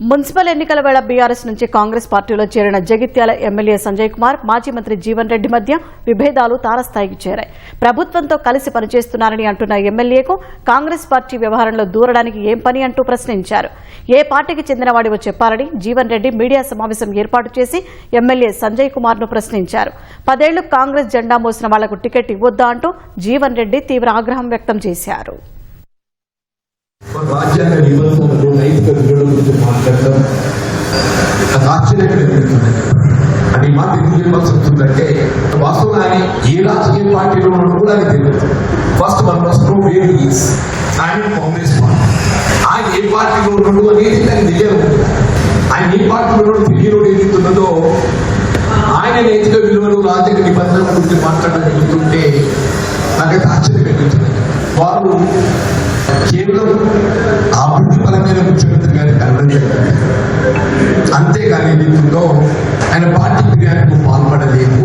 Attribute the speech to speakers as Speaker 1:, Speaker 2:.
Speaker 1: Municipal ఎన్నికల వేళ BRS నుంచి కాంగ్రెస్ పార్టీలో చేరిన జగిత్యాల ఎమ్మెల్యే సంజయ్ కుమార్ మాజీ మంత్రి జీవన్ రెడ్డి మధ్య విభేదాలు తారస్థాయికి చేరాయి. ప్రభుత్వంతో కలిసి పనిచేస్తున్నారని అంటున్న ఎమ్మెల్యేకు కాంగ్రెస్ పార్టీ వ్యవహారంలో దూరడానికి ఏం పని అంటూ ప్రశ్నించారు. ఏ పార్టీకి చెందినవాడివో చెప్పాలని జీవన్ రెడ్డి మీడియా సమావేశం ఏర్పాటు చేసి ఎమ్మెల్యే సంజయ్ కుమార్ ను ప్రశ్నించారు. 10 ఏళ్లు కాంగ్రెస్ జెండా మోసిన వాళ్లకు టికెట్ ఇవ్వొద్దా అంటూ జీవన్ రెడ్డి తీవ్ర ఆగ్రహం వ్యక్తం చేశారు.
Speaker 2: రాజ్యాంగ నిబంధనలు నైతిక విలువల గురించి మాట్లాడటం నాకు ఆశ్చర్యం కలిగిస్తుంది. అని మాట ఎందుకు చెప్పాల్సి వస్తుందంటే వాస్తవంగా ఆయన ఏ రాజకీయ పార్టీలో ఉన్నట్టు కూడా ఆయన తెలియదు. ఫస్ట్ ఆయన కాంగ్రెస్ పార్టీ, ఆయన ఏ పార్టీలో ఉన్నట్టు అనేది ఆయన తెలియదు. ఆయన ఏ పార్టీలో ఉన్నట్టు తెలియదు ఏదైతున్నదో ఆయన నైతిక విలువలు రాజకీయ నిబంధనల గురించి మాట్లాడడం జరుగుతుంటే నాకైతే ఆశ్చర్యం కలిగిస్తుంది. వారు కేవలం అభివృద్ధిపరమైన ముఖ్యమంత్రి గారికి కలవలేదు, అంతేగాని ఏదైతుందో ఆయన పార్టీ ఫిర్యాదుకు పాల్పడలేదు.